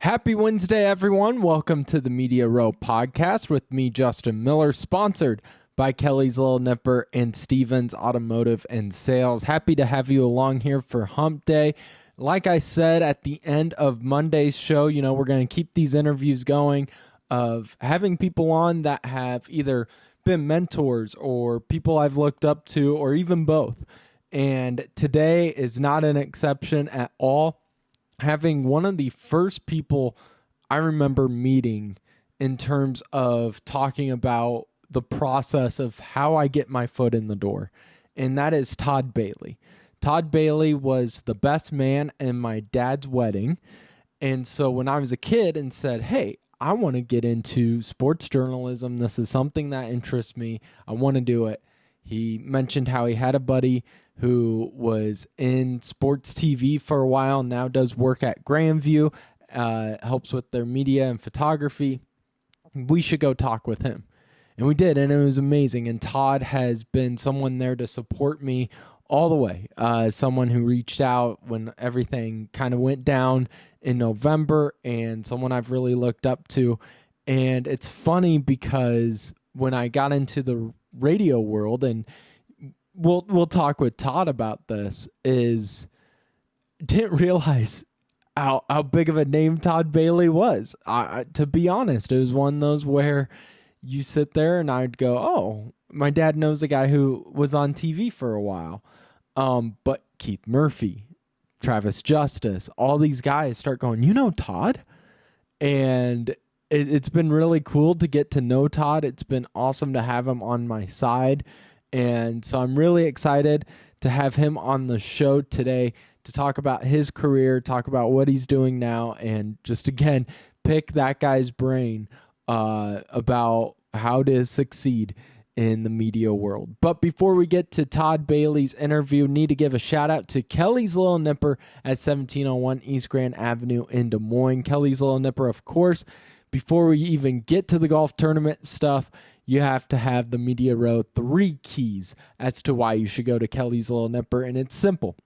Happy Wednesday, everyone. Welcome to the Media Row podcast with me, Justin Miller, sponsored by Kelly's Little Nipper and Stevens Automotive and Sales. Happy to have you along here for Hump Day. Like I said at the end of Monday's show, we're going to keep these interviews going of having people on that have either been mentors or people I've looked up to or even both. And today is not an exception at all. Having one of the first people I remember meeting in terms of talking about the process of how I get my foot in the door, and that is Todd Bailey. Todd Bailey was the best man in my dad's wedding, and so when I was a kid and said, hey, I want to get into sports journalism, this is something that interests me, I want to do it, he mentioned how he had a buddy who was in sports TV for a while, now does work at Grandview, helps with their media and photography. We should go talk with him. And we did, and it was amazing. And Todd has been someone there to support me all the way. Someone who reached out when everything kind of went down in November, and someone I've really looked up to. And it's funny because when I got into the radio world, and we'll talk with Todd about this, is didn't realize how big of a name Todd Bailey was. To be honest, it was one of those where you sit there and I'd go, oh, my dad knows a guy who was on TV for a while. But Keith Murphy, Travis Justice, all these guys start going, Todd? And it's been really cool to get to know Todd. It's been awesome to have him on my side. And so I'm really excited to have him on the show today to talk about his career, talk about what he's doing now, and just, again, pick that guy's brain about how to succeed in the media world. But before we get to Todd Bailey's interview, need to give a shout out to Kelly's Little Nipper at 1701 East Grand Avenue in Des Moines. Kelly's Little Nipper, of course, before we even get to the golf tournament stuff, you have to have the Media Row 3 keys as to why you should go to Kelly's Little Nipper. And it's simple.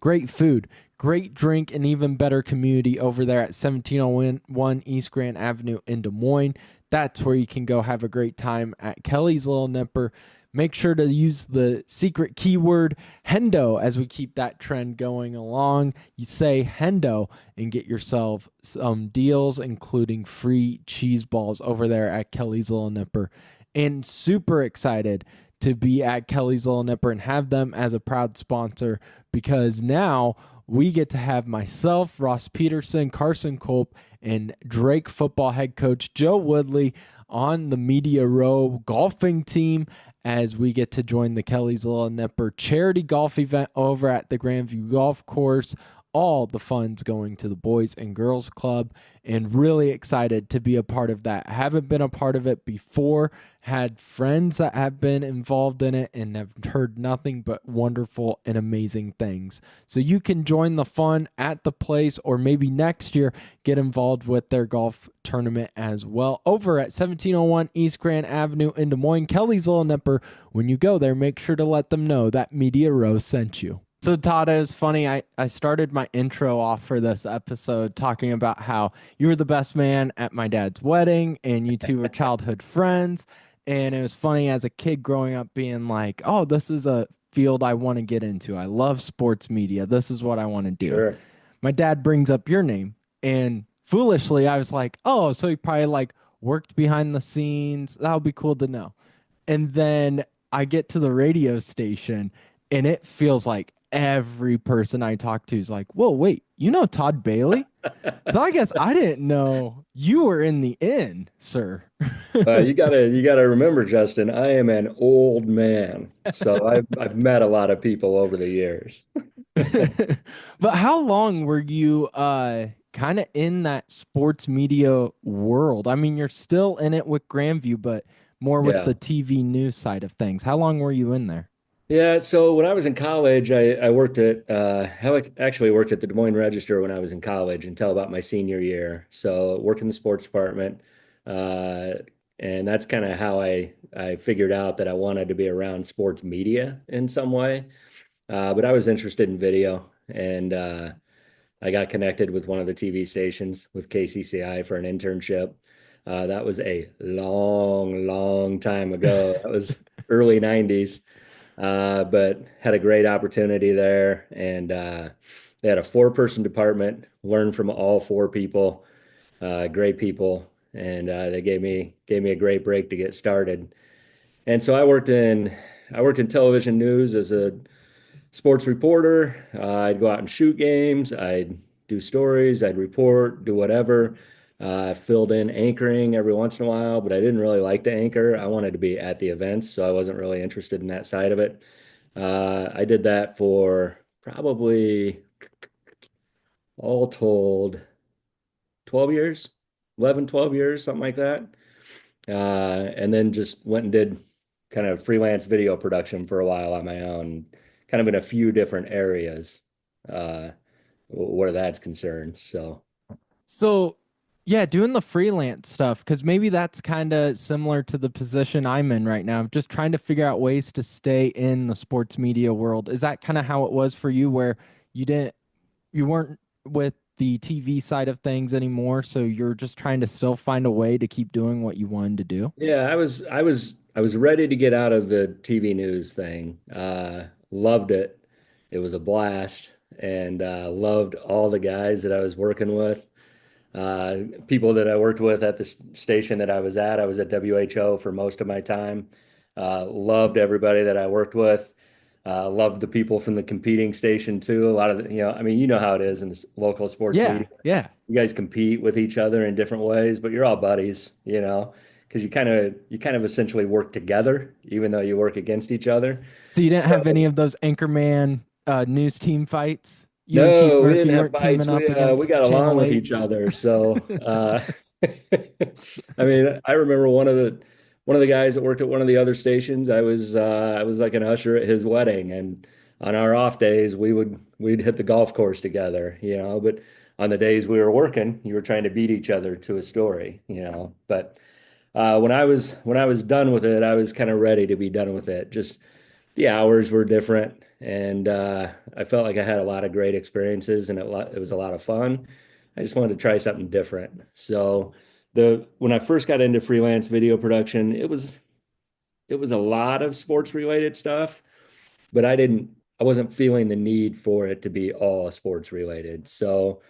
Great food, great drink, and even better community over there at 1701 East Grand Avenue in Des Moines. That's where you can go have a great time at Kelly's Little Nipper. Make sure to use the secret keyword Hendo as we keep that trend going along. You say Hendo and get yourself some deals, including free cheese balls over there at Kelly's Little Nipper. And super excited to be at Kelly's Little Nipper and have them as a proud sponsor, because now we get to have myself, Ross Peterson, Carson Culp, and Drake football head coach Joe Woodley on the Media Row golfing team as we get to join the Kelly's Little Nipper charity golf event over at the Grandview Golf Course. All the funds going to the Boys and Girls Club, and really excited to be a part of that. Haven't been a part of it before, had friends that have been involved in it and have heard nothing but wonderful and amazing things. So you can join the fun at the place, or maybe next year get involved with their golf tournament as well over at 1701 East Grand Avenue in Des Moines. Kelly's Little Nipper, when you go there, make sure to let them know that Media Row sent you. So, Todd, it was funny. I started my intro off for this episode talking about how you were the best man at my dad's wedding and you two were childhood friends. And it was funny as a kid growing up being like, oh, this is a field I want to get into. I love sports media. This is what I want to do. Sure. My dad brings up your name. And foolishly, I was like, oh, so he probably worked behind the scenes. That would be cool to know. And then I get to the radio station and it feels like every person I talk to is like, whoa, wait, Todd Bailey? So I guess I didn't know you were in the inn, sir. You gotta remember, Justin, I am an old man, so I've met a lot of people over the years. But how long were you kind of in that sports media world? I mean, you're still in it with Grandview, but more with Yeah. the TV news side of things. How long were you in there? Yeah, so when I was in college, I worked at I actually worked at the Des Moines Register when I was in college until about my senior year. So worked in the sports department, uh, and that's kind of how I figured out that I wanted to be around sports media in some way. But I was interested in video, and I got connected with one of the TV stations with KCCI for an internship. That was a long, long time ago. That was early 90s, but had a great opportunity there. And they had a four-person department, learned from all four people, great people. And they gave me a great break to get started. And so I worked in television news as a sports reporter. I'd go out and shoot games. I'd do stories. I'd report, do whatever. I filled in anchoring every once in a while, but I didn't really like to anchor. I wanted to be at the events, so I wasn't really interested in that side of it. I did that for probably all told 12 years, 11, 12 years, something like that. And then just went and did kind of freelance video production for a while on my own, kind of in a few different areas, uh, where that's concerned. So, So, yeah, doing the freelance stuff, because maybe that's kind of similar to the position I'm in right now, just trying to figure out ways to stay in the sports media world. Is that kind of how it was for you, where you didn't, you weren't with the TV side of things anymore, so you're just trying to still find a way to keep doing what you wanted to do? yeah, I was ready to get out of the TV news thing. Loved it. It was a blast, and loved all the guys that I was working with. People that I worked with at the station that I was at. I was at WHO for most of my time. Loved everybody that I worked with. Loved the people from the competing station too. A lot of I mean, you know how it is in this local sports Yeah, media. yeah. You guys compete with each other in different ways, but you're all buddies, because you kind of essentially work together, even though you work against each other. So you didn't have any So of those Anchorman news team fights? You and Keith no, we Murphy didn't have weren't fights. teaming up We against got along Channel with 8? each other. So, I mean, I remember one of the guys that worked at one of the other stations. I was like an usher at his wedding, and on our off days, we'd hit the golf course together, But on the days we were working, you were trying to beat each other to a story. But when I was done with it, I was kind of ready to be done with it. Just the hours were different, and I felt like I had a lot of great experiences, and it was a lot of fun. I just wanted to try something different. So when I first got into freelance video production, it was a lot of sports related stuff, but I wasn't feeling the need for it to be all sports related. So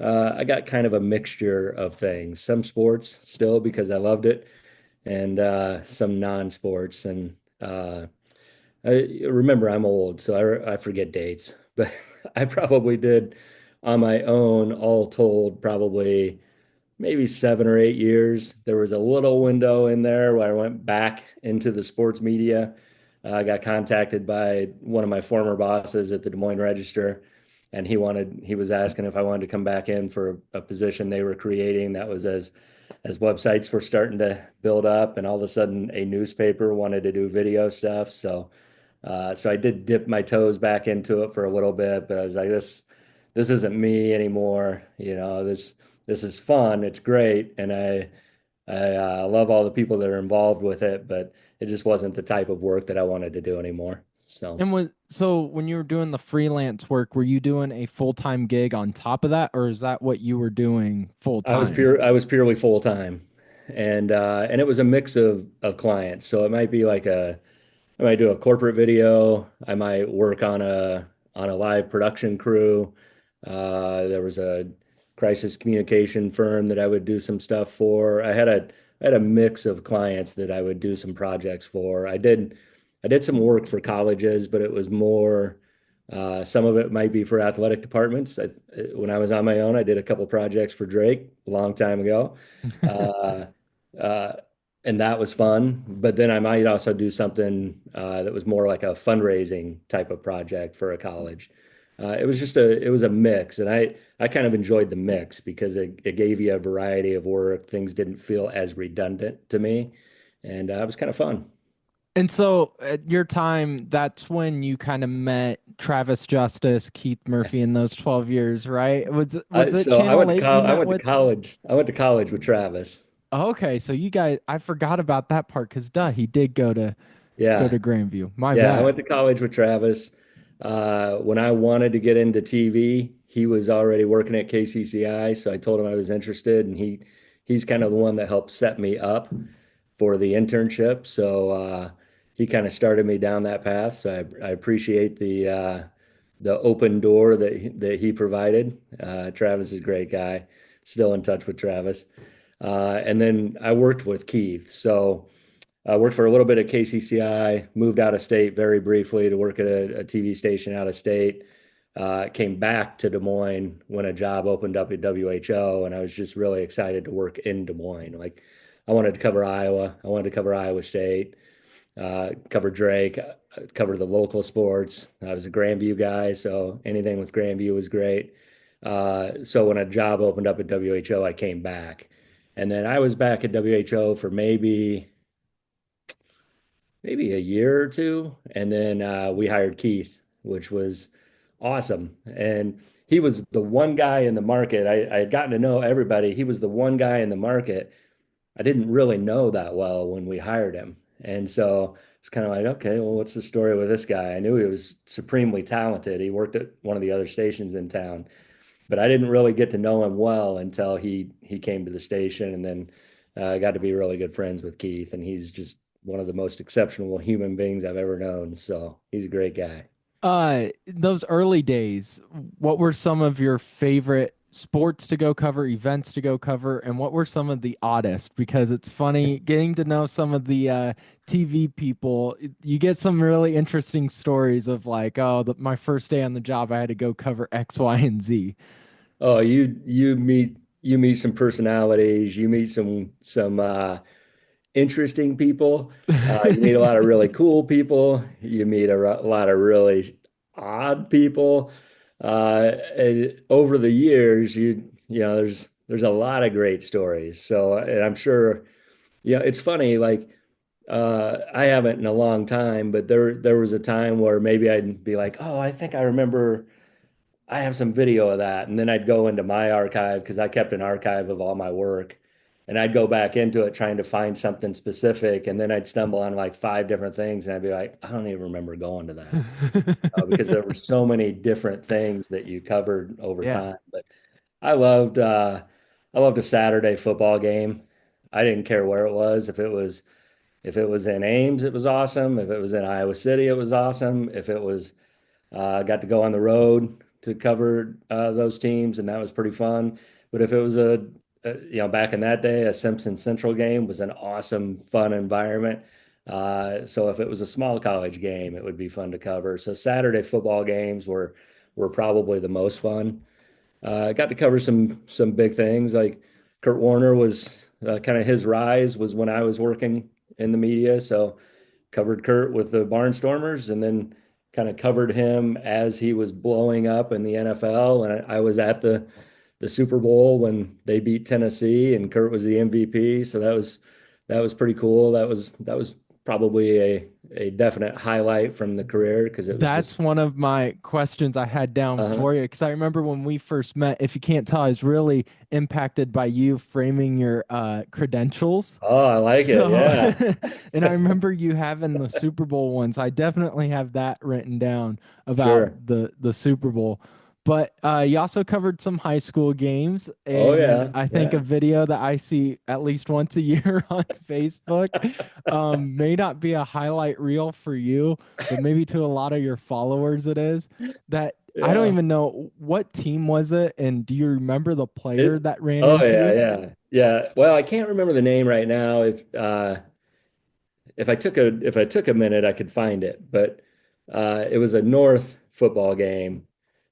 I got kind of a mixture of things, some sports still because I loved it, and some non-sports. And I remember I'm old, so I forget dates, but I probably did on my own, all told, probably maybe 7 or 8 years. There was a little window in there where I went back into the sports media. I got contacted by one of my former bosses at the Des Moines Register, and he was asking if I wanted to come back in for a position they were creating. That was as websites were starting to build up, and all of a sudden a newspaper wanted to do video stuff. So I did dip my toes back into it for a little bit, but I was like, this isn't me anymore. This is fun. It's great, and I love all the people that are involved with it, but it just wasn't the type of work that I wanted to do anymore. So And so when you were doing the freelance work, were you doing a full-time gig on top of that, or is that what you were doing full time? I was purely full time, and it was a mix of clients. So it might be like I might do a corporate video. I might work on a live production crew. There was a crisis communication firm that I would do some stuff for. I had a mix of clients that I would do some projects for. I did some work for colleges, but it was more. Some of it might be for athletic departments. When I was on my own, I did a couple projects for Drake a long time ago. Uh, uh, and that was fun. But then I might also do something that was more like a fundraising type of project for a college. It was a mix, and I kind of enjoyed the mix because it gave you a variety of work. Things didn't feel as redundant to me, and it was kind of fun. And so at your time, that's when you kind of met Travis Justice, Keith Murphy in those 12 years, right? Was it So I went Channel to 8 you I met went to with? college. I went to college with Travis. Okay, so you guys, I forgot about that part because duh, he did go Yeah, to Grandview. My yeah. I bad. went to college with Travis. When I wanted to get into TV, he was already working at KCCI, so I told him I was interested, and he's kind of the one that helped set me up for the internship. So he kind of started me down that path. So I appreciate the open door that he provided. Travis is a great guy. Still in touch with Travis. And then I worked with Keith. So I worked for a little bit at KCCI, moved out of state very briefly to work at a TV station out of state. Came back to Des Moines when a job opened up at WHO, and I was just really excited to work in Des Moines. Like, I wanted to cover Iowa, I wanted to cover Iowa State, cover Drake, cover the local sports. I was a Grandview guy, so anything with Grandview was great. So when a job opened up at WHO, I came back, and then I was back at WHO for maybe a year or two, and then we hired Keith, which was awesome. And he was the one guy in the market. I had gotten to know everybody. He was the one guy in the market I didn't really know that well when we hired him. And so it's kind of like, okay, well, what's the story with this guy? I knew he was supremely talented. He worked at one of the other stations in town, but I didn't really get to know him well until he came to the station, and then I got to be really good friends with Keith, and he's just one of the most exceptional human beings I've ever known. So he's a great guy. Those early days, what were some of your favorite sports to go cover, events to go cover, and what were some of the oddest? Because it's funny getting to know some of the TV people. You get some really interesting stories of like, oh, my first day on the job, I had to go cover X, Y, and Z. Oh, you meet some personalities, you meet some interesting people. You meet a lot of really cool people. You meet a lot of really odd people. And over the years, there's a lot of great stories. So, and I'm sure, it's funny. Like, I haven't in a long time, but there was a time where maybe I'd be like, oh, I think I remember. I have some video of that. And then I'd go into my archive because I kept an archive of all my work. And I'd go back into it trying to find something specific. And then I'd stumble on like five different things. And I'd be like, I don't even remember going to that because there were so many different things that you covered over Yeah. time. But I loved, uh, I loved a Saturday football game. I didn't care where it was. If it was in Ames, it was awesome. If it was in Iowa City, it was awesome. If it was got to go on the road to cover those teams, and that was pretty fun. But if it was back in that day, a Simpson Central game was an awesome, fun environment. So if it was a small college game, it would be fun to cover. So Saturday football games were probably the most fun. I got to cover some big things like Kurt Warner was kind of his rise was when I was working in the media. So covered Kurt with the Barnstormers, and then kind of covered him as he was blowing up in the NFL. And I was at the Super Bowl when they beat Tennessee, and Kurt was the MVP. So that was pretty cool. That was probably a definite highlight from the career because it was just That's one of my questions I had down uh-huh. for you because I remember when we first met, if you can't tell, I was really impacted by you framing your credentials. Oh, I like it. So, Yeah. and I remember you having the Super Bowl ones. I definitely have that written down about Sure. the Super Bowl. But you also covered some high school games, Oh and yeah. I think a Yeah. video that I see at least once a year on Facebook may not be a highlight reel for you, but maybe to a lot of your followers it is. That I don't Yeah. even know what team was it, and do you remember the player It, that ran oh into yeah, you? yeah. Yeah. Well, I can't remember the name right now. If I took a minute, I could find it. But it was a North football game.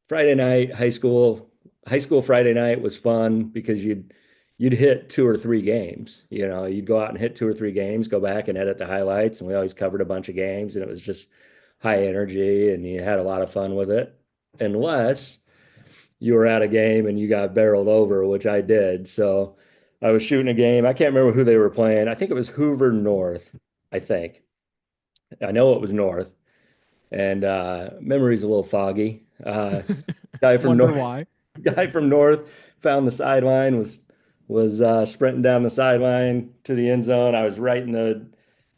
Friday night, high school Friday night was fun because you'd hit two or three games. You'd go out and hit two or three games, go back and edit the highlights, and we always covered a bunch of games, and it was just high energy, and you had a lot of fun with it. Unless you were at a game and you got barreled over, which I did. So I was shooting a game. I can't remember who they were playing. I think it was Hoover North, I think. I know it was North, and memory's a little foggy. Guy from Wonder North, why. guy from North found the sideline, was sprinting down the sideline to the end zone. I was right in the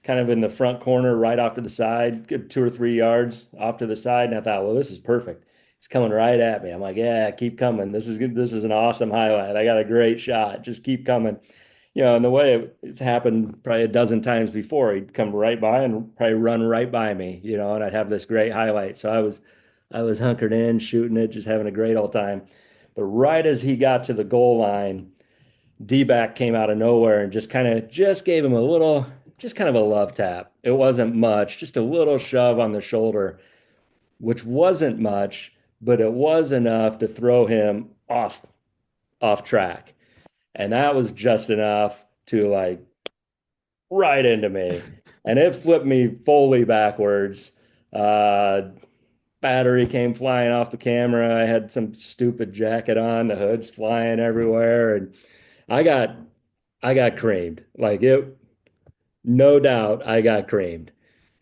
kind of in the front corner, right off to the side, good 2 or 3 yards off to the side, and I thought, well, this is perfect. He's coming right at me. I'm like, yeah, keep coming. This is good. This is an awesome highlight. I got a great shot. Just keep coming. And the way it's happened probably a dozen times before, he'd come right by and probably run right by me, and I'd have this great highlight. So I was hunkered in, shooting it, just having a great old time. But right as he got to the goal line, D-back came out of nowhere and just gave him a little, just kind of a love tap. It wasn't much, just a little shove on the shoulder, which wasn't much, but it was enough to throw him off track. And that was just enough to like right into me. And it flipped me fully backwards. Uh, Battery came flying off the camera. I had some stupid jacket on, the hood's flying everywhere, and I got I got creamed. Like it, no doubt I got creamed.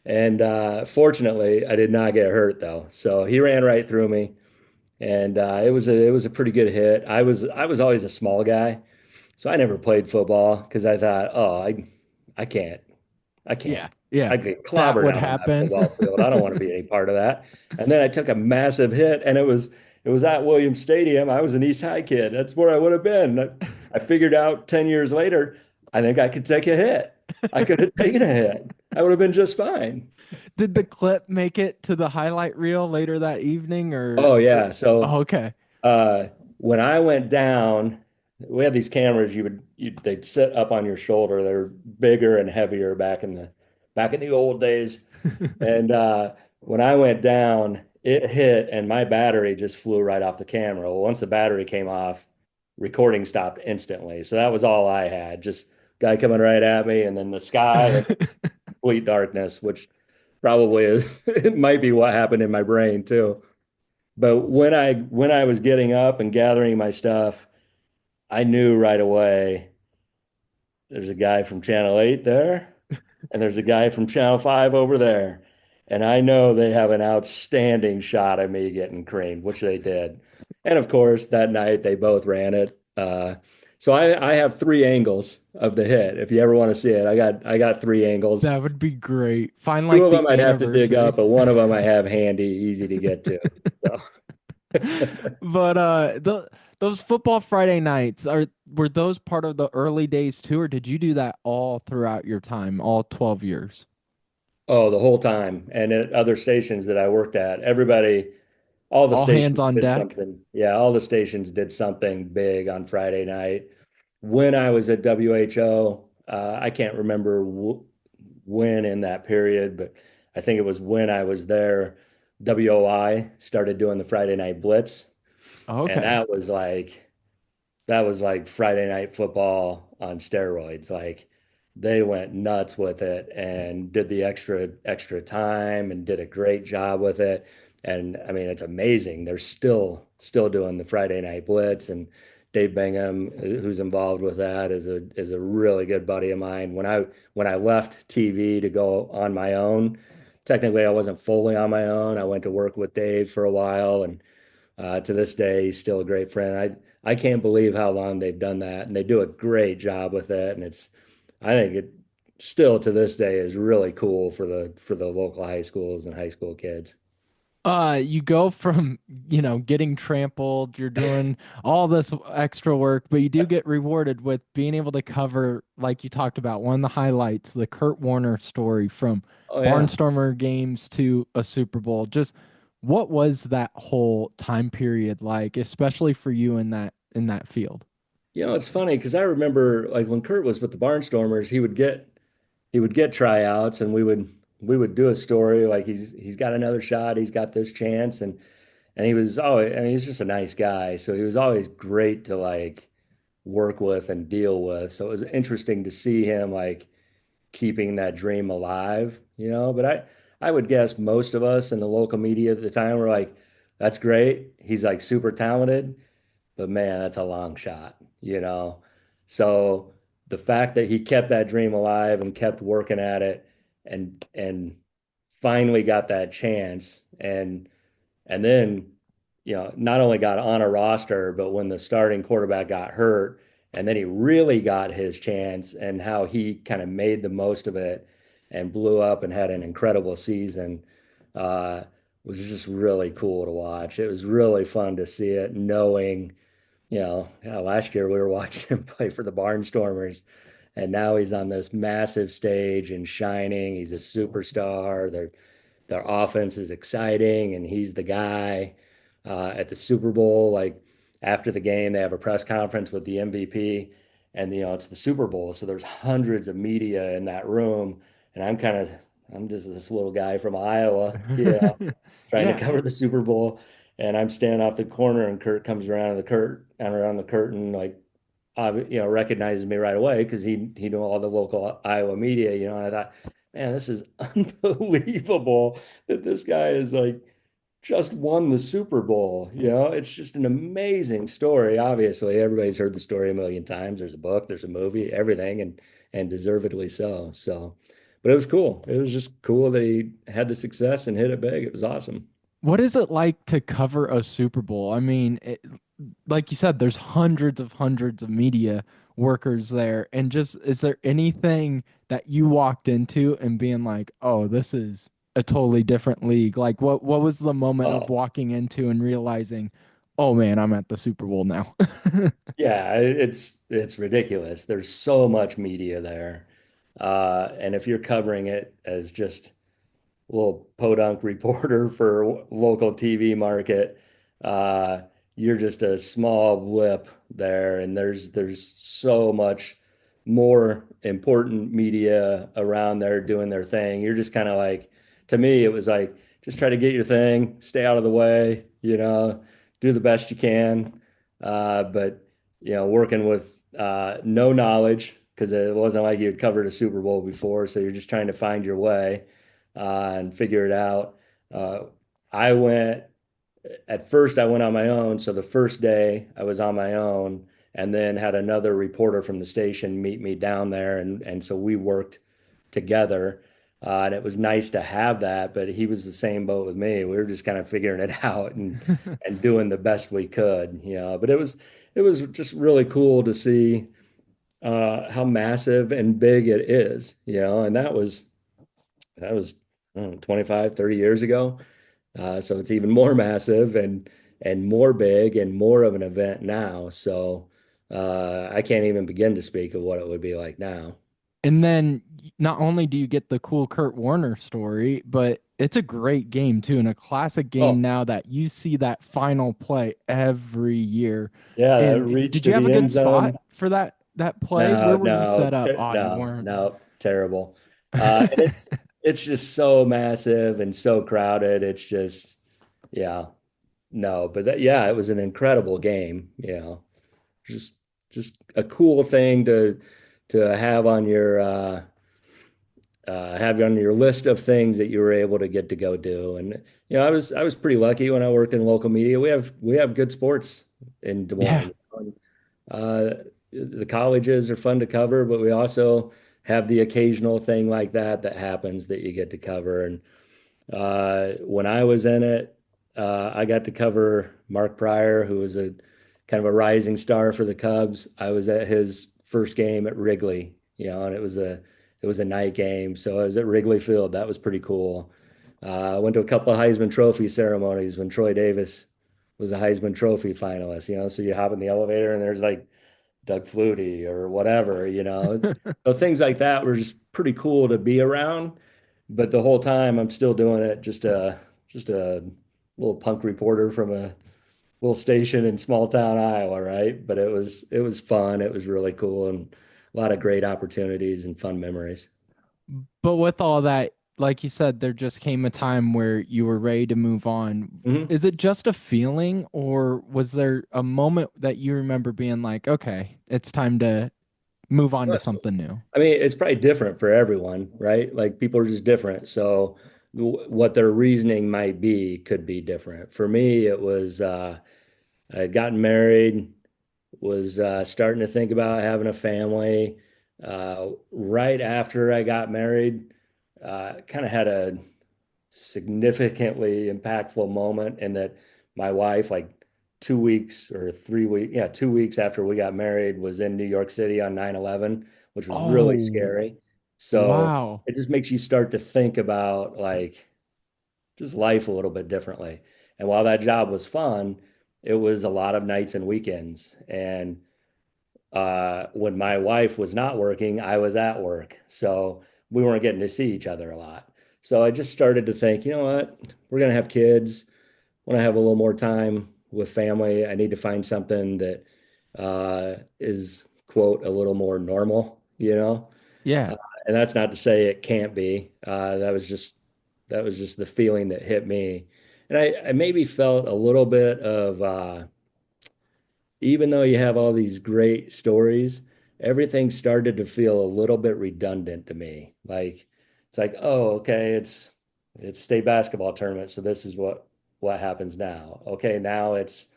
And fortunately, I did not get hurt though. So he ran right through me, and it was a pretty good hit. I was always a small guy, so I never played football because I thought, oh, I can't. I Yeah, can't. yeah, I get that clobbered would out on that happen. football field. I don't want to be any part of that. And then I took a massive hit, and it was at Williams Stadium. I was an East High kid. That's where I would have been. I figured out 10 years later, I think I could take a hit. I could have taken a hit. I would have been just fine. Did the clip make it to the highlight reel later that evening Oh or yeah. oh, So okay. uh, when I went down, we had these cameras. They'd sit up on your shoulder. They're bigger and heavier back in the old days. And when I went down, it hit and my battery just flew right off the camera. Well, once the battery came off, recording stopped instantly. So that was all I had. Just guy coming right at me and then the sky and complete darkness, which probably is it might be what happened in my brain too. But when I was getting up and gathering my stuff, I knew right away there's a guy from Channel 8 there, and there's a guy from Channel 5 over there. And I know they have an outstanding shot of me getting creamed, which they did. And of course, that night they both ran it. So I have three angles of the hit. If you ever want to see it, I got three angles. That would be great. Find Two like of them the I'd have to dig up, anniversary. but one of them I have handy, easy to get to. So. But those football Friday nights were those part of the early days too, or did you do that all throughout your time, all 12 years? Oh, the whole time. And at other stations that I worked at, all the All hands stations on did deck? something. Yeah, all the stations did something big on Friday night. When I was at WHO, I can't remember when in that period, but I think it was when I was there, WOI started doing the Friday night blitz. And Okay. that was like Friday night football on steroids. Like they went nuts with it and did the extra time and did a great job with it. And I mean, it's amazing. They're still doing the Friday night blitz, and Dave Bingham, who's involved with that, is a really good buddy of mine. When I left TV to go on my own, technically I wasn't fully on my own. I went to work with Dave for a while, and to this day, he's still a great friend. I can't believe how long they've done that, and they do a great job with it. And I think it still to this day is really cool for the local high schools and high school kids. You go from, getting trampled, you're doing all this extra work, but you do get rewarded with being able to cover, like you talked about, one of the highlights, the Kurt Warner story from Oh yeah, Barnstormer games to a Super Bowl. Just what was that whole time period like, especially for you in that field? it's funny because I remember like when Kurt was with the Barnstormers, he would get tryouts, and we would do a story like he's got another shot, he's got this chance, and he was always, I mean, he's just a nice guy, so he was always great to like work with and deal with. So it was interesting to see him like keeping that dream alive. But I would guess most of us in the local media at the time were like, that's great. He's like super talented, but man, that's a long shot. So the fact that he kept that dream alive and kept working at it and finally got that chance and then, not only got on a roster, but when the starting quarterback got hurt, and then he really got his chance and how he kind of made the most of it and blew up and had an incredible season. Uh, was just really cool to watch. It was really fun to see it, knowing, yeah, last year we were watching him play for the Barnstormers, and now he's on this massive stage and shining. He's a superstar. Their offense is exciting, and he's the guy. At the Super Bowl, like after the game, they have a press conference with the MVP, and it's the Super Bowl, so there's hundreds of media in that room, and I'm just this little guy from Iowa, trying to Yeah. cover the Super Bowl, and I'm standing off the corner, and Kurt comes around the curtain, like recognizes me right away because he knew all the local Iowa media, and I thought, man, this is unbelievable that this guy is like just won the Super Bowl. It's just an amazing story. Obviously, everybody's heard the story a million times. There's a book, there's a movie, everything, and deservedly so. So, but it was cool. It was just cool that he had the success and hit it big. It was awesome. What is it like to cover a Super Bowl? I mean, like you said, there's hundreds of media workers there. And just, is there anything that you walked into and being like, oh, this is a totally different league? Like, what was the moment of Oh, walking into and realizing, oh man, I'm at the Super Bowl now? yeah, it's ridiculous. There's so much media there. And if you're covering it as just little podunk reporter for local TV market. Uh, you're just a small blip there, and there's so much more important media around there doing their thing. You're just kind of like, to me, it was like just try to get your thing, stay out of the way, do the best you can. But working with no knowledge because it wasn't like you had covered a Super Bowl before, so you're just trying to find your way and figure it out. Uh, I went at first, I went on my own. So the first day I was on my own and then had another reporter from the station meet me down there. And so we worked together. And it was nice to have that, but he was the same boat with me. We were just kind of figuring it out and doing the best we could, But it was just really cool to see how massive and big it is, and that was I don't know, 25, 30 years ago. So it's even more massive and more big and more of an event now. So I can't even begin to speak of what it would be like now. And then not only do you get the cool Kurt Warner story, but it's a great game too, and a classic game Oh, now that you see that final play every year. yeah, that And reach did to you have a the good end zone. spot for that play? No, Where were you no, set up? Oh, you no, weren't. no, terrible. And it's just so massive and so crowded. It's just, yeah, no, but yeah, it was an incredible game. Just just a cool thing to have on your list of things that you were able to get to go do. And I was pretty lucky when I worked in local media. We have good sports in Des Yeah. Moines. Uh, the colleges are fun to cover, but we also have the occasional thing like that happens that you get to cover. And when I was in it, I got to cover Mark Pryor, who was a kind of a rising star for the Cubs. I was at his first game at Wrigley, and it was a night game, so I was at Wrigley Field. That was pretty cool. I went to a couple of Heisman Trophy ceremonies when Troy Davis was a Heisman Trophy finalist. So you hop in the elevator and there's like Doug Flutie or whatever. So things like that were just pretty cool to be around. But the whole time I'm still doing it just a little punk reporter from a little station in small town Iowa, right? But it was fun. It was really cool and a lot of great opportunities and fun memories. But with all that, like you said, there just came a time where you were ready to move on. Mhm. Is it just a feeling, or was there a moment that you remember being like, okay, it's time to move on to Yes. something new? I mean, it's probably different for everyone, right? Like people are just different. So what their reasoning might be could be different. For me, it was I had gotten married, was starting to think about having a family. Right after I got married, kind of had a significantly impactful moment in that my wife, like 2 weeks or 3 weeks, yeah, 2 weeks after we got married, was in New York City on 9/11, which was really Oh, scary. So wow. it just makes you start to think about like, just life a little bit differently. And while that job was fun, it was a lot of nights and weekends. And when my wife was not working, I was at work. So we weren't getting to see each other a lot. So I just started to think, you know what? We're going to have kids. Want to have a little more time with family. I need to find something that is, quote, a little more normal, you know? Yeah. Uh, and that's not to say it can't be. That was just the feeling that hit me. And I maybe felt a little bit of even though you have all these great stories, everything started to feel a little bit redundant to me. Like it's like, oh, okay, it's state basketball tournament, so this is what happens now. Okay, now it's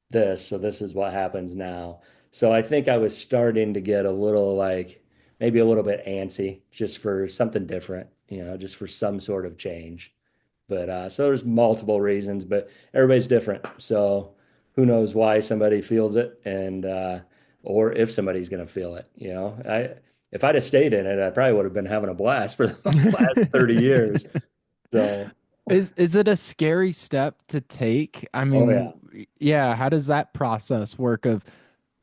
this, so this is what happens now. So I think I was starting to get a little like maybe a little bit antsy just for something different, just for some sort of change. But so there's multiple reasons, but everybody's different. So who knows why somebody feels it and or if somebody's going to feel it, I if I'd have stayed in it, I probably would have been having a blast for the last 30 years. So, Is it a scary step to take? I oh yeah. mean, yeah, how does that process work of,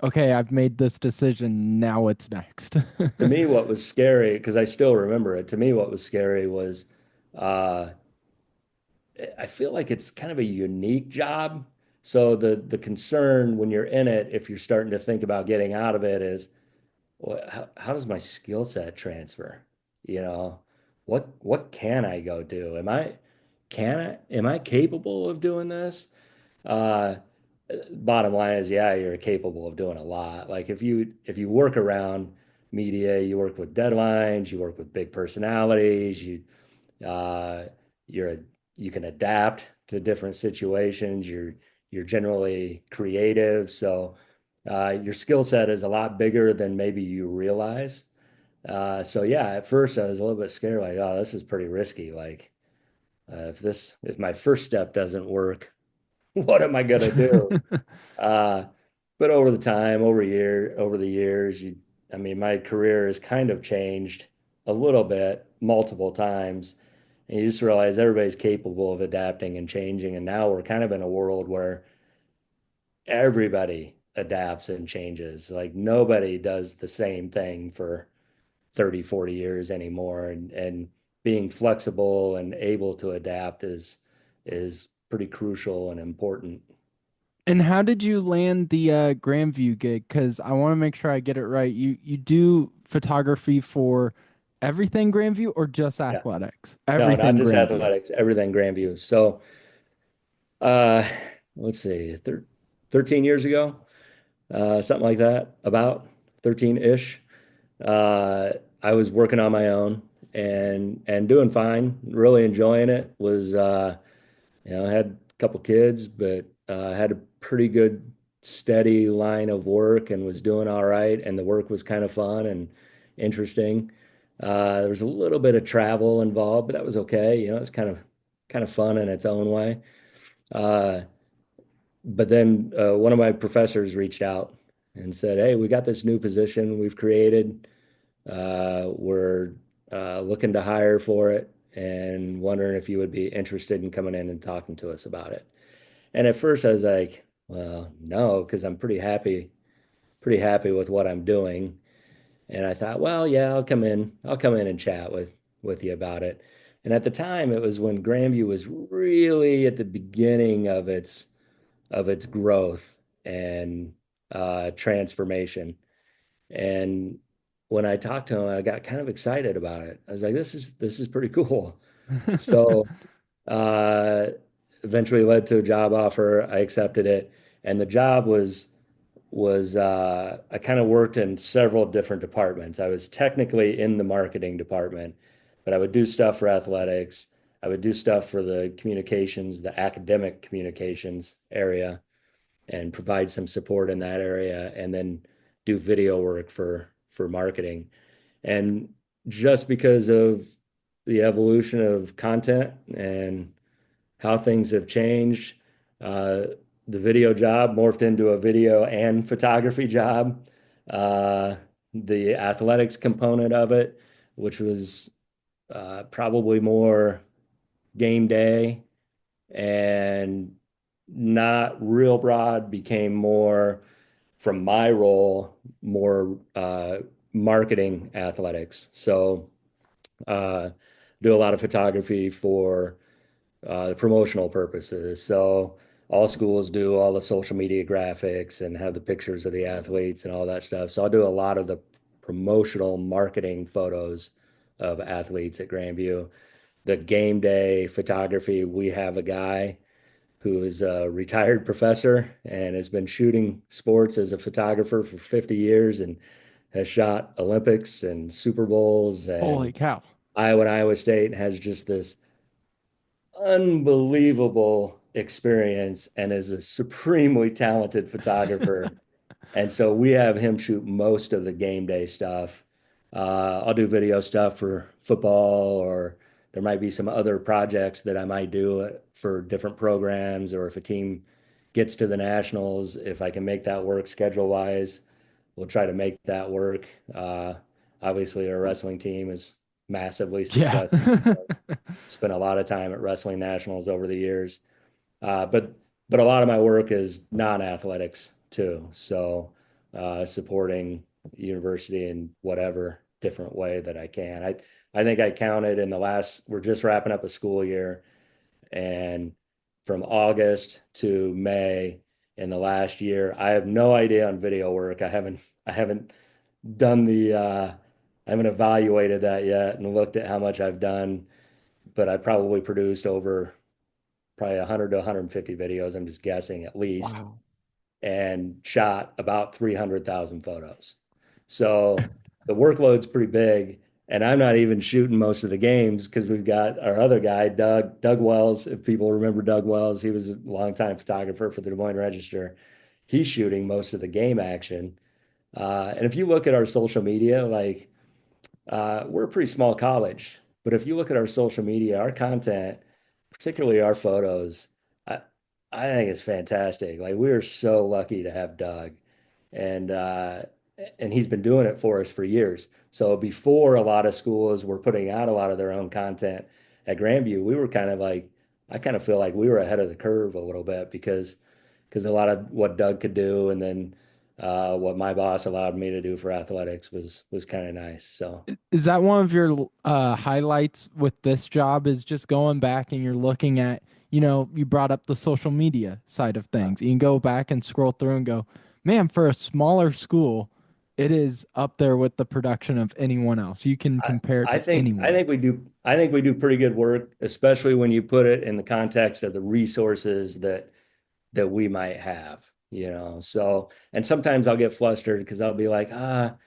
okay, I've made this decision, now what's next? To me, what was scary, because I still remember it, to me, what was scary was uh, I feel like it's kind of a unique job. So the concern when you're in it, if you're starting to think about getting out of it, is well, how does my skill set transfer? You know, what can I go do? Am I capable of doing this? Uh, Bottom line is, yeah, you're capable of doing a lot. Like if you work around media, you work with deadlines, you work with big personalities, uh, you're a, you can adapt to different situations. You're generally creative, so your skill set is a lot bigger than maybe you realize. So yeah, at first I was a little bit scared, like, oh, this is pretty risky. Like, if my first step doesn't work, what am I gonna do? Uh, but over the years, I mean, my career has kind of changed a little bit, multiple times, and you just realize everybody's capable of adapting and changing. And now we're kind of in a world where everybody adapts and changes. Like nobody does the same thing for 30, 40 years anymore. And being flexible and able to adapt is pretty crucial and important. And how did you land the Grandview gig? Because I want to make sure I get it right. You do photography for everything Grandview or just Yeah. athletics? No, not Everything just Grandview. athletics, everything Grandview. So, uh, let's see, 13 years ago, something like that, about 13-ish. Uh, I was working on my own and doing fine, really enjoying it. I had a couple kids, but had a pretty good steady line of work and was doing all right. And the work was kind of fun and interesting. There was a little bit of travel involved, but that was okay. It's kind of fun in its own way. Uh, but then one of my professors reached out and said, "Hey, we got this new position we've created. We're looking to hire for it and wondering if you would be interested in coming in and talking to us about it." And at first I was like, well, no, because I'm pretty happy with what I'm doing. And I thought, well, yeah, I'll come in and chat with you about it. And at the time, it was when Grandview was really at the beginning of its growth and transformation. And when I talked to him, I got kind of excited about it. I was like, this is pretty cool. So uh, eventually led to a job offer. I accepted it, and the job was I kind of worked in several different departments. I was technically in the marketing department, but I would do stuff for athletics. I would do stuff for the communications, the academic communications area, and provide some support in that area, and then do video work for marketing. And just because of the evolution of content and how things have changed, uh, the video job morphed into a video and photography job. Uh, the athletics component of it, which was probably more game day, and not real broad became more from my role, more marketing athletics. So do a lot of photography for the promotional purposes. So all schools do all the social media graphics and have the pictures of the athletes and all that stuff. So I'll do a lot of the promotional marketing photos of athletes at Grandview. The game day photography, we have a guy who is a retired professor and has been shooting sports as a photographer for 50 years and has shot Olympics and Super Bowls Holy and cow. Iowa State, and has just this unbelievable experience and is a supremely talented photographer. And so we have him shoot most of the game day stuff. I'll do video stuff for football, or there might be some other projects that I might do for different programs, or if a team gets to the nationals, if I can make that work schedule wise, we'll try to make that work. Obviously, our wrestling team is massively Yeah. successful. Spent a lot of time at wrestling nationals over the years. Uh, but but a lot of my work is non-athletics too. So supporting university in whatever different way that I can. I think I counted in the last, we're just wrapping up a school year, and from August to May in the last year, I have no idea on video work. I haven't done I haven't evaluated that yet and looked at how much I've done, but I probably produced over probably 100 to 150 videos, I'm just guessing at least, Wow. and shot about 300,000 photos. So the workload's pretty big. And I'm not even shooting most of the games because we've got our other guy, Doug Wells. If people remember Doug Wells, he was a longtime photographer for the Des Moines Register. He's shooting most of the game action. And if you look at our social media, like we're a pretty small college, but if you look at our social media, our content, particularly our photos, I, I think it's fantastic. Like we are so lucky to have Doug, and he's been doing it for us for years. So before a lot of schools were putting out a lot of their own content at Grandview, we were kind of like, I kind of feel like we were ahead of the curve a little bit because a lot of what Doug could do, and then what my boss allowed me to do for athletics was kind of nice. So Is that one of your highlights with this job is just going back and you're looking at, you brought up the social media side of uh, things. You can go back and scroll through and go, man, for a smaller school, it is up there with the production of anyone else. You can I, compare it I to think I anyone. think we do I think we do pretty good work, especially when you put it in the context of the resources that we might have, you know. So, and sometimes I'll get flustered because I'll be like, that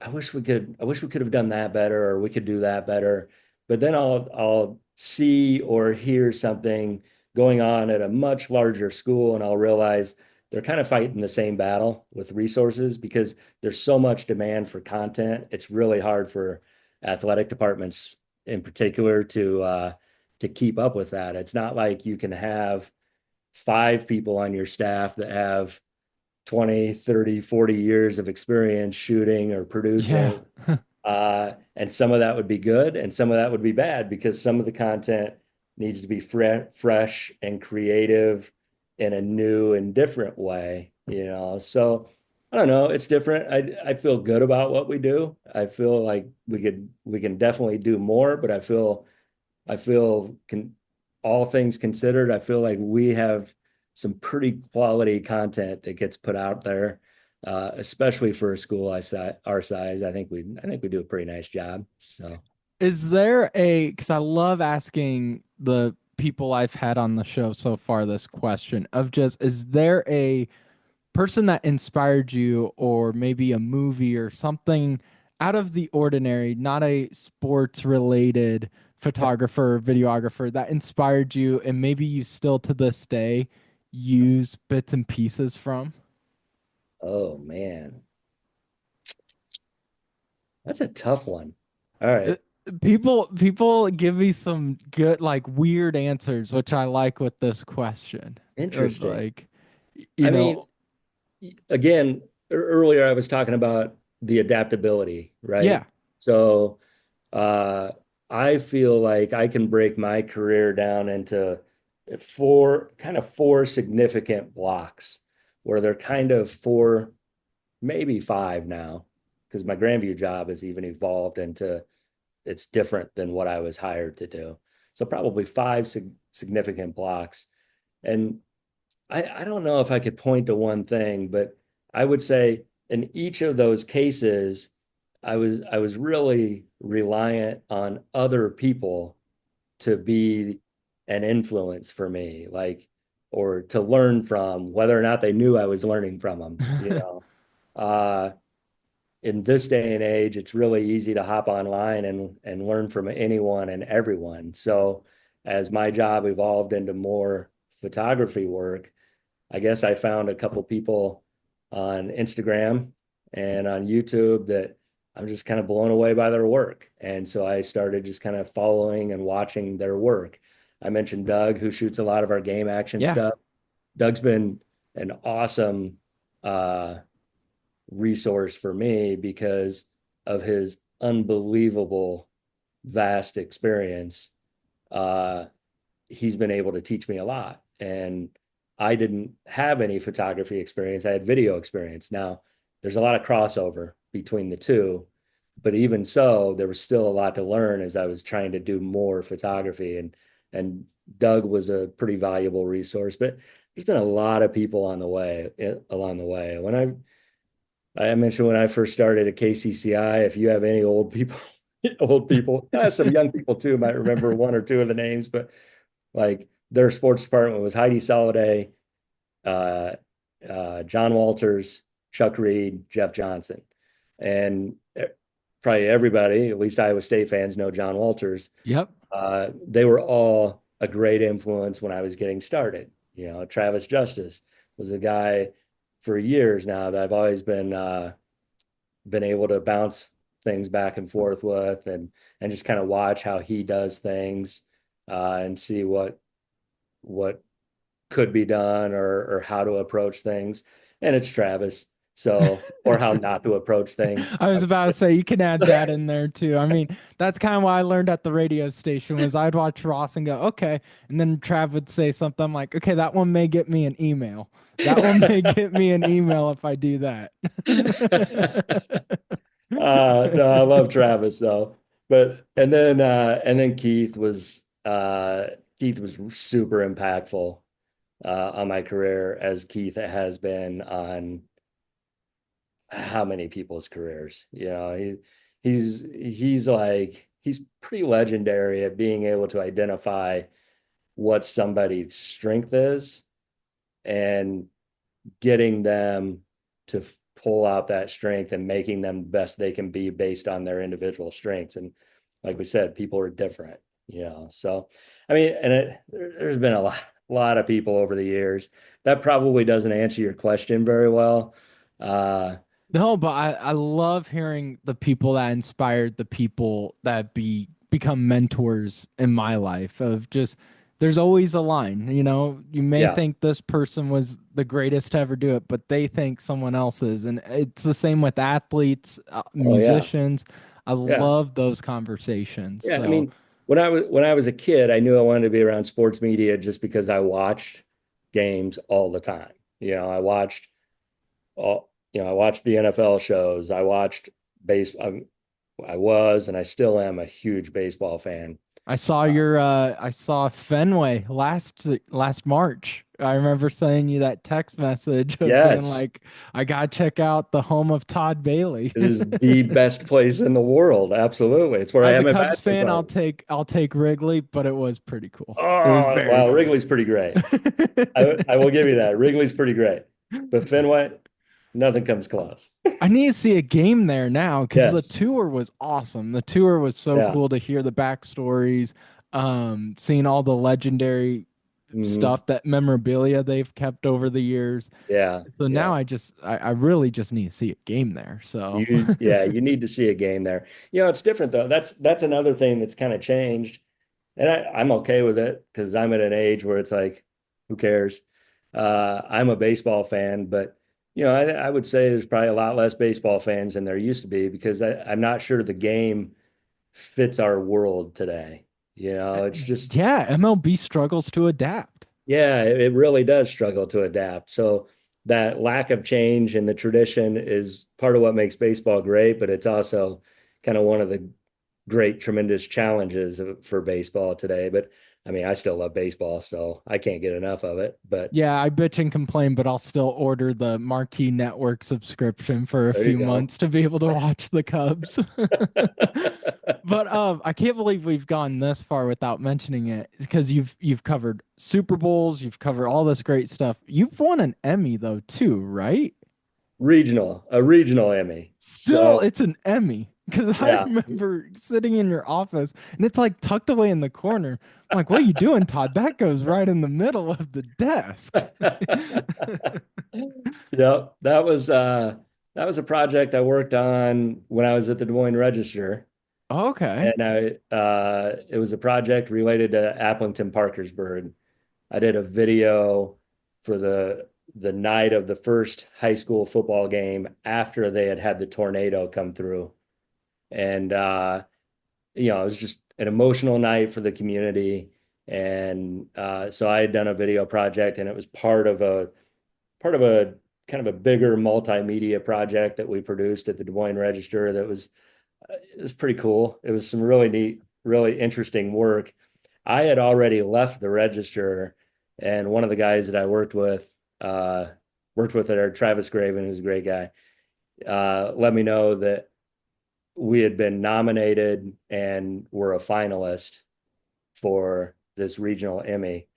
I wish we could have done that better, or we could do that better. But then I'll see or hear something going on at a much larger school, and I'll realize they're kind of fighting the same battle with resources because there's so much demand for content. It's really hard for athletic departments in particular to keep up with that. It's not like you can have five people on your staff that have 20, 30, 40 years of experience shooting or Yeah. producing. And some of that would be good and some of that would be bad because some of the content needs to be fresh and creative in a new and different way, you know. So I don't know, it's different. I feel good about what we do. I feel like we can definitely do more, but I feel all things considered, I feel like we have some pretty quality content that gets put out there, especially for a school our size. I think we do a pretty nice job. So, Is there because I love asking the people I've had on the show so far this question of just, is there a person that inspired you, or maybe a movie or something out of the ordinary, not a sports related photographer or videographer that inspired you and maybe you still to this day use bits and pieces from? oh man, that's a tough one. All Uh, right, people give me some good like weird answers, which I like with this question of interesting. like, you I mean, know, again, earlier I was talking about the adaptability, yeah. right? So, uh, I feel like I can break my career down into four significant blocks where they're kind of four, maybe five now, because my Grandview job has even evolved into it's different than what I was hired to do. So probably five significant blocks. And I don't know if I could point to one thing, but I would say in each of those cases, I was really reliant on other people to be an influence for me, like or to learn from, whether or not they knew I was learning from them, you know. Uh, in this day and age, it's really easy to hop online and learn from anyone and everyone. So as my job evolved into more photography work, I guess I found a couple people on Instagram and on YouTube that I'm just kind of blown away by their work. And so I started just kind of following and watching their work. I mentioned Doug, who shoots a lot of our game action Yeah. stuff. Doug's been an awesome uh, resource for me because of his unbelievable vast experience. Uh, he's been able to teach me a lot. And I didn't have any photography experience. I had video experience. Now, there's a lot of crossover between the two, but even so, there was still a lot to learn as I was trying to do more photography. And Doug was a pretty valuable resource. But there's been a lot of people on the way along the way. When I mentioned when I first started at KCCI, if you have any old people, old people, some young people too might remember one or two of the names, but like their sports department was Heidi Soliday, uh, John Walters, Chuck Reed, Jeff Johnson. And probably everybody, at least Iowa State fans, know John Walters. Yep. They were all a great influence when I was getting started. You know, Travis Justice was a guy for years now that I've always been able to bounce things back and forth with and just kind of watch how he does things and see what could be done or how to approach things. And it's Travis. So, or how not to approach things. I was about to say you can add that in there too. I mean, that's kind of what I learned at the radio station was I'd watch Ross and go, okay, and then Trav would say something I'm like, okay, that one may get me an email. That one may get me an email if I do that. No, I love Travis though. But and then Keith was super impactful on my career as Keith has been on how many people's careers. You know, he's pretty legendary at being able to identify what somebody's strength is and getting them to pull out that strength and making them the best they can be based on their individual strengths. And like we said, people are different, you know. So, I mean, there's been a lot of people over the years. That probably doesn't answer your question very well. Uh, No, but I love hearing the people that inspired the people that become mentors in my life of just there's always a line, you know, you may yeah. think this person was the greatest to ever do it, but they think someone else is. And it's the same with athletes, Oh yeah. musicians. I Yeah. love those conversations. Yeah. I So mean, when I was a kid, I knew I wanted to be around sports media just because I watched games all the time. You know, I watched the NFL shows. I watched base. I was and I still am a huge baseball fan. Uh, I saw Fenway last March. I remember sending you that text message of being yes, like, I gotta check out the home of Todd Bailey. it is the best place in the world. Absolutely, it's where I As had a my Cubs bachelor fan, party. I'll take Wrigley, but it was pretty cool. It was Oh, very wow, cool. Wrigley's pretty great. I will give you that. Wrigley's pretty great, but Fenway, nothing comes close. I need to see a game there now because the Yes, tour was awesome. The tour was so yeah, cool to hear the backstories, seeing all the legendary hmm, stuff, that memorabilia they've kept over the years. yeah, So now yeah. I really just need to see a game there. So You need to see a game there. You know, it's different though. That's another thing that's kind of changed, and I'm okay with it because I'm at an age where it's like, who cares? I'm a baseball fan, but you know, I would say there's probably a lot less baseball fans than there used to be because I'm not sure the game fits our world today. It's just, Yeah, MLB struggles to adapt. yeah, it really does struggle to adapt. So that lack of change in the tradition is part of what makes baseball great, but it's also kind of one of the great, tremendous challenges for baseball today. But I mean, I still love baseball, so I can't get enough of it. But Yeah, I bitch and complain, but I'll still order the Marquee Network subscription for a there you few go. months to be able to watch the Cubs. But I can't believe we've gone this far without mentioning it because you've covered Super Bowls, you've covered all this great stuff. You've won an Emmy though too, right? A regional Emmy. Still, So it's an Emmy because I yeah. remember sitting in your office and it's like tucked away in the corner. I'm like, what are you doing, Todd? That goes right in the middle of the desk. Yep, that was a project I worked on when I was at the Des Moines Register. Okay. And it was a project related to Applington Parkersburg. I did a video for the night of the first high school football game after they had had the tornado come through. And it was just an emotional night for the community. And so I had done a video project, and it was part of a kind of a bigger multimedia project that we produced at the Des Moines Register. It was pretty cool. It was some really neat, really interesting work. I had already left the Register, and one of the guys that I worked with there, Travis Graven, who's a great guy, let me know that we had been nominated and were a finalist for this regional Emmy.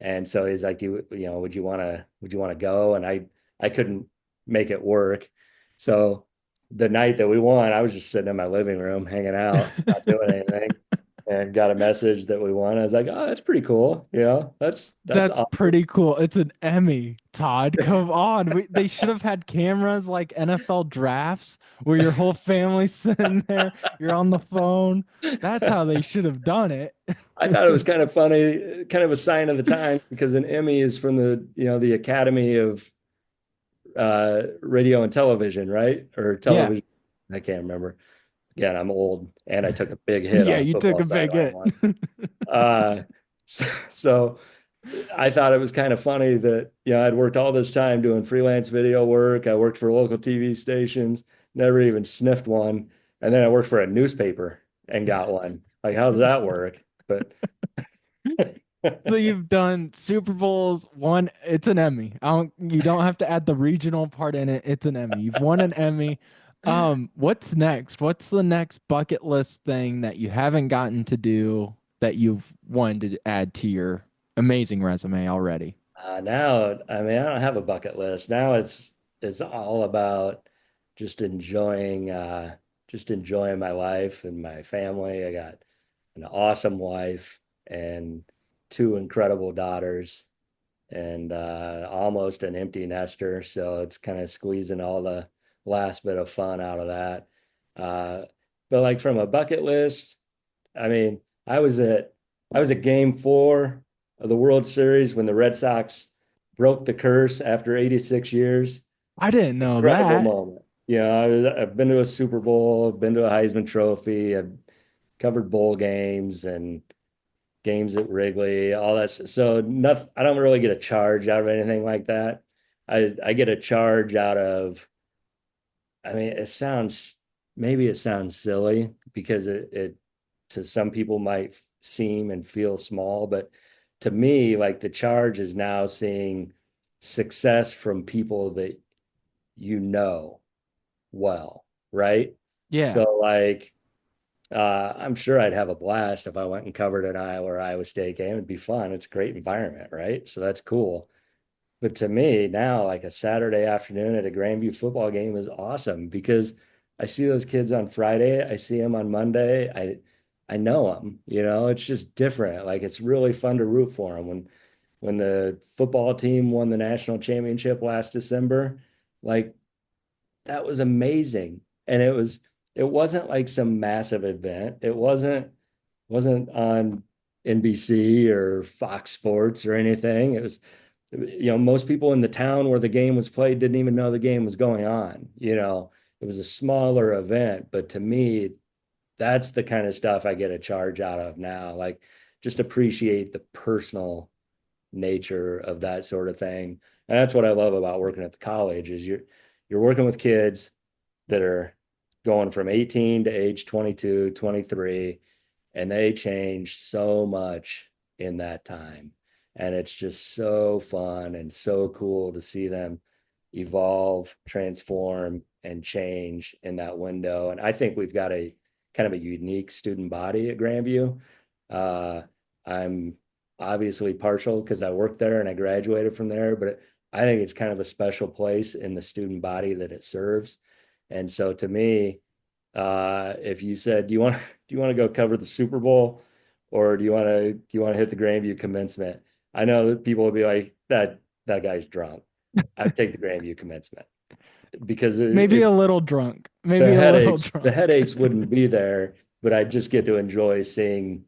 And so he's like, would you want to go? And I couldn't make it work. So the night that we won, I was just sitting in my living room, hanging out, not doing anything, and got a message that we won. I was like, oh, that's pretty cool. That's That's awesome. pretty cool. It's an Emmy, Todd. Come on. They should have had cameras like NFL drafts where your whole family's sitting there, you're on the phone. That's how they should have done it. I thought it was kind of funny, kind of a sign of the time because an Emmy is from the Academy of Radio and Television, right? Or Yeah. television. I can't remember. Again, I'm old and I took a big hit Yeah, on a you took football a big sideline hit. once. Uh, so I thought it was kind of funny that, I'd worked all this time doing freelance video work. I worked for local TV stations, never even sniffed one. And then I worked for a newspaper and got one. Like, how does that work? But So you've done Super Bowls, one, it's an Emmy. You don't have to add the regional part in it. It's an Emmy. You've won an Emmy. What's next? What's the next bucket list thing that you haven't gotten to do that you've wanted to add to your amazing resume already? now, I mean, I don't have a bucket list. Now it's all about just enjoying my life and my family. I got an awesome wife and two incredible daughters and almost an empty nester. So it's kind of squeezing all the last bit of fun out of that. Uh, but like from a bucket list, I mean, I was at game 4 of the World Series when the Red Sox broke the curse after 86 years. I didn't know Incredible that. moment. I've been to a Super Bowl, I've been to a Heisman Trophy, I've covered bowl games and games at Wrigley, all that. So nothing, I don't really get a charge out of anything like that. I get a charge out of, I mean, maybe it sounds silly because it to some people might seem and feel small, but to me, like the charge is now seeing success from people that you know well, right? Yeah. So like I'm sure I'd have a blast if I went and covered an Iowa or Iowa State game. It'd be fun. It's a great environment, right? So that's cool. But to me, now, like a Saturday afternoon at a Grandview football game is awesome because I see those kids on Friday, I see them on Monday. I know them, it's just different. Like it's really fun to root for them. When the football team won the national championship last December, like that was amazing. And it wasn't like some massive event. It wasn't on NBC or Fox Sports or anything. It was, most people in the town where the game was played didn't even know the game was going on. It was a smaller event, but to me, that's the kind of stuff I get a charge out of now. Like just appreciate the personal nature of that sort of thing. And that's what I love about working at the college is you're working with kids that are going from 18 to age 22, 23, and they change so much in that time. And it's just so fun and so cool to see them evolve, transform, and change in that window. And I think we've got a kind of a unique student body at Grandview. Uh, I'm obviously partial because I worked there and I graduated from there, but I think it's kind of a special place in the student body that it serves. And so to me, if you said, do you want to go cover the Super Bowl or do you want to hit the Grandview commencement? I know that people will be like, that guy's drunk. I'd take the Grandview commencement because Maybe a little drunk. the Maybe a little headaches the drunk. headaches wouldn't be there, but I just get to enjoy seeing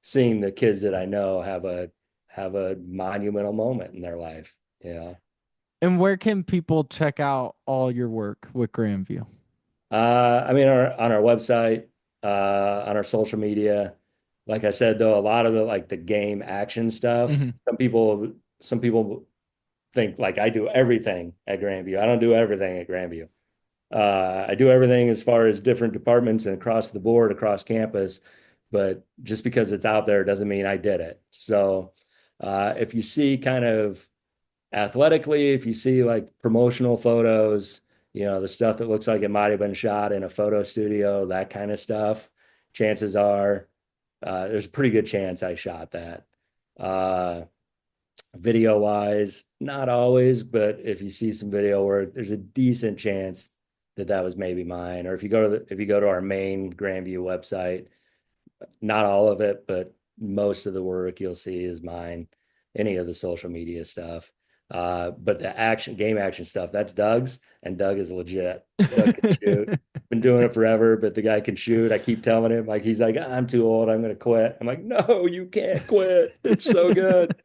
the kids that I know have a monumental moment in their life. And where can people check out all your work with Grandview? I mean, on our website, on our social media. Like I said, though, a lot of the game action stuff. Hmm. Some people think like I do everything at Grandview. I don't do everything at Grandview. I do everything as far as different departments and across the board, across campus. But just because it's out there doesn't mean I did it. So if you see kind of athletically, if you see like promotional photos, the stuff that looks like it might have been shot in a photo studio, that kind of stuff, chances are there's a pretty good chance I shot that. Uh, Video wise, not always, but if you see some video where there's a decent chance that that was maybe mine, or if you go to our main Grandview website, not all of it, but most of the work you'll see is mine. Any of the social media stuff, but the game action stuff, that's Doug's, and Doug is legit. Doug can shoot. Been doing it forever, but the guy can shoot. I keep telling him, like, he's like, I'm too old. I'm gonna quit. I'm like, no, you can't quit. It's so good.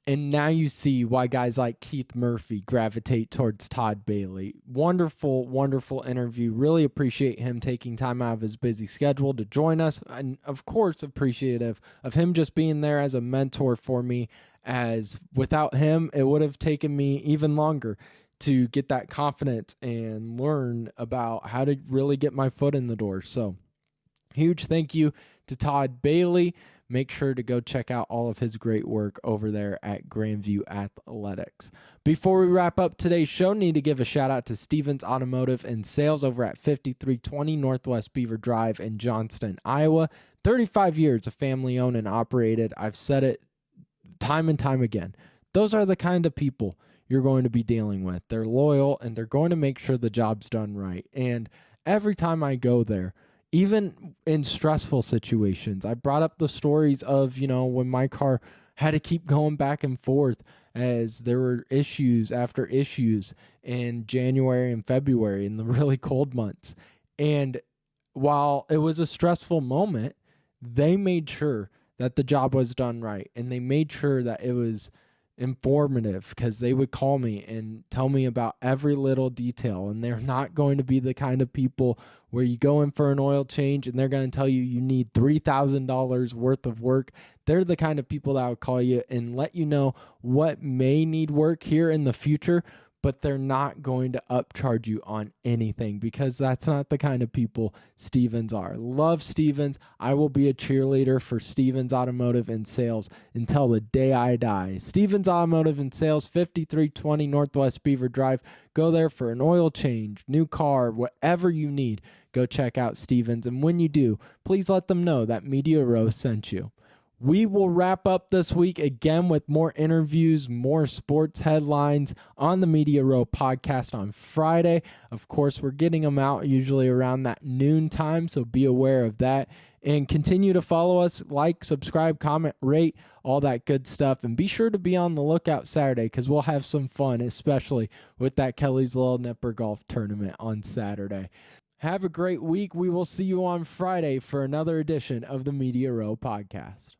And now you see why guys like Keith Murphy gravitate towards Todd Bailey. Wonderful, wonderful interview. Really appreciate him taking time out of his busy schedule to join us. And of course, appreciative of him just being there as a mentor for me, as without him, it would have taken me even longer to get that confidence and learn about how to really get my foot in the door. So huge thank you to Todd Bailey. Make sure to go check out all of his great work over there at Grandview Athletics. Before we wrap up today's show, need to give a shout out to Stevens Automotive and Sales over at 5320 Northwest Beaver Drive in Johnston, Iowa. 35 years of family owned and operated. I've said it time and time again. Those are the kind of people you're going to be dealing with. They're loyal and they're going to make sure the job's done right. And every time I go there, even in stressful situations, I brought up the stories of, when my car had to keep going back and forth as there were issues after issues in January and February in the really cold months. And while it was a stressful moment, they made sure that the job was done right. And they made sure that it was informative because they would call me and tell me about every little detail. And they're not going to be the kind of people where you go in for an oil change and they're going to tell you need $3,000 worth of work. They're the kind of people that will call you and let you know what may need work here in the future, but they're not going to upcharge you on anything because that's not the kind of people Stevens are. Love Stevens. I will be a cheerleader for Stevens Automotive and Sales until the day I die. Stevens Automotive and Sales, 5320 Northwest Beaver Drive. Go there for an oil change, new car, whatever you need. Go check out Stevens. And when you do, please let them know that Media Row sent you. We will wrap up this week again with more interviews, more sports headlines on the Media Row podcast on Friday. Of course, we're getting them out usually around that noon time, so be aware of that. And continue to follow us, like, subscribe, comment, rate, all that good stuff. And be sure to be on the lookout Saturday because we'll have some fun, especially with that Kelly's Little Nipper Golf Tournament on Saturday. Have a great week. We will see you on Friday for another edition of the Media Row podcast.